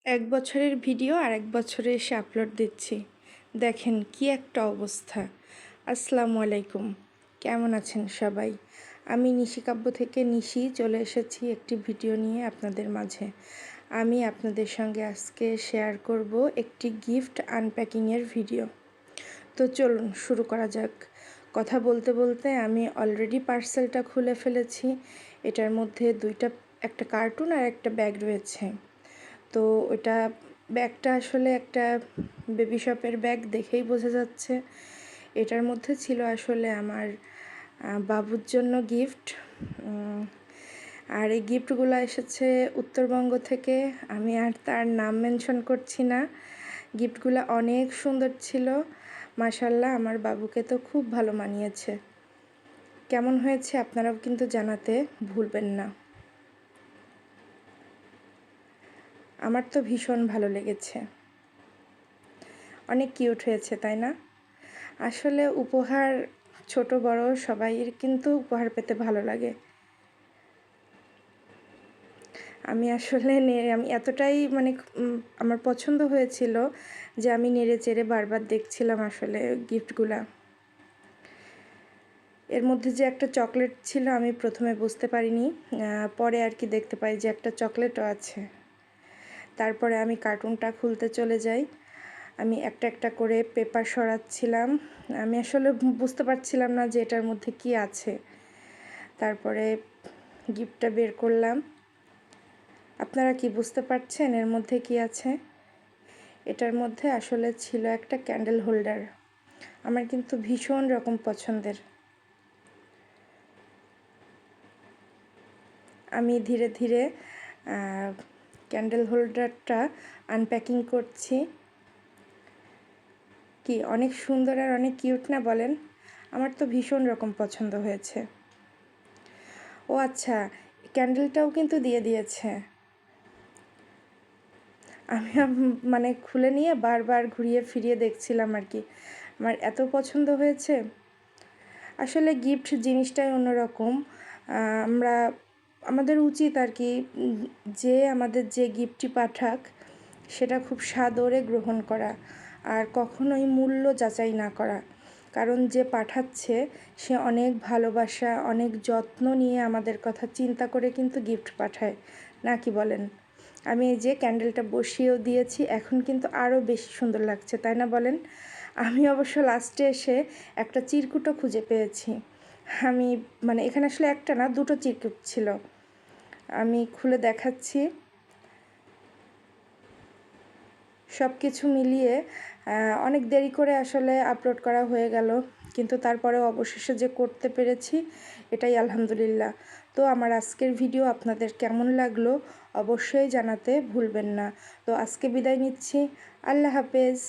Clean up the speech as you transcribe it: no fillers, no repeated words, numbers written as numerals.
এক বছরের ভিডিও আর এক বছরে এসে আপলোড দিচ্ছি। দেখেন কি একটা অবস্থা। আসসালামু আলাইকুম, কেমন আছেন সবাই? আমি নিশিকাব্য থেকে নিশি চলে এসেছি একটি ভিডিও নিয়ে আপনাদের মাঝে। আমি আপনাদের সঙ্গে আজকে শেয়ার করব একটি গিফট আনপ্যাকিংয়ের ভিডিও। তো চলুন শুরু করা যাক। কথা বলতে বলতে আমি অলরেডি পার্সেলটা খুলে ফেলেছি। এটার মধ্যে একটা কার্টুন আর একটা ব্যাগ রয়েছে। তো ওটা ব্যাগটা আসলে একটা বেবি শপের ব্যাগ, দেখেই বোঝা যাচ্ছে। এটার মধ্যে ছিল আসলে আমার বাবুর জন্য গিফট। আর এই গিফটগুলো এসেছে উত্তরবঙ্গ থেকে। আমি আর তার নাম মেনশন করছি না। গিফটগুলো অনেক সুন্দর ছিল, মাশাল্লাহ। আমার বাবুকে তো খুব ভালো মানিয়েছে। কেমন হয়েছে আপনারাও কিন্তু জানাতে ভুলবেন না। আমার তো ভীষণ ভালো লেগেছে, অনেক কিউট হয়েছে, তাই না? আসলে উপহার ছোট বড় সবাইয়ের কিন্তু উপহার পেতে ভালো লাগে। আমি আসলে আমি এতটাই আমার পছন্দ হয়েছিল যে আমি নেড়ে চেড়ে বারবার দেখছিলাম আসলে গিফটগুলা। এর মধ্যে যে একটা চকলেট ছিল আমি প্রথমে বুঝতে পারিনি, পরে আর কি দেখতে পাই যে একটা চকলেটও আছে। তারপরে আমি কার্টুনটা খুলতে চলে যাই। আমি একটা একটা করে পেপার সরাচ্ছিলাম। আমি আসলে বুঝতে পারছিলাম না যে এটার মধ্যে কি আছে। তারপরে গিফটটা বের করলাম। আপনারা কি বুঝতে পারছেন এর মধ্যে কি আছে? এটার মধ্যে আসলে ছিল একটা ক্যান্ডেল হোল্ডার। আমার কিন্তু ভীষণ রকম পছন্দের। আমি ধীরে ধীরে ক্যান্ডেল হোল্ডারটা আনপ্যাকিং করছি। কি অনেক সুন্দর আর অনেক কিউট না বলেন? আমার তো ভীষণ রকম পছন্দ হয়েছে। ও আচ্ছা, ক্যান্ডেলটাও কিন্তু দিয়ে দিয়েছে। আমি খুলে নিয়ে বারবার ঘুরিয়ে ফিরিয়ে দেখছিলাম আর কি। আমার এত পছন্দ হয়েছে। আসলে গিফট জিনিসটাই অন্যরকম। আমরা আমাদের উচিত আর কি যে আমাদের যে গিফটটি পাঠাক সেটা খুব সাদরে গ্রহণ করা, আর কখনোই মূল্য যাচাই না করা। কারণ যে পাঠাচ্ছে সে অনেক ভালোবাসা, অনেক যত্ন নিয়ে আমাদের কথা চিন্তা করে কিন্তু গিফট পাঠায়, না কি বলেন? আমি এই যে ক্যান্ডেলটা বসিয়েও দিয়েছি, এখন কিন্তু আরও বেশি সুন্দর লাগছে, তাই না বলেন? আমি অবশ্য লাস্টে এসে একটা চিরকুটও খুঁজে পেয়েছি। আমি এখানে আসলে একটা না, দুটো চিরকুট ছিল। আমি খুলে দেখাচ্ছি। সব কিছু মিলিয়ে অনেক দেরি করে আসলে আপলোড করা হয়ে গেল, কিন্তু তারপরেও অবশেষে যে করতে পেরেছি এটাই আলহামদুলিল্লাহ। তো আমার আজকের ভিডিও আপনাদের কেমন লাগলো অবশ্যই জানাতে ভুলবেন না। তো আজকে বিদায় নিচ্ছি। আল্লাহ হাফেজ।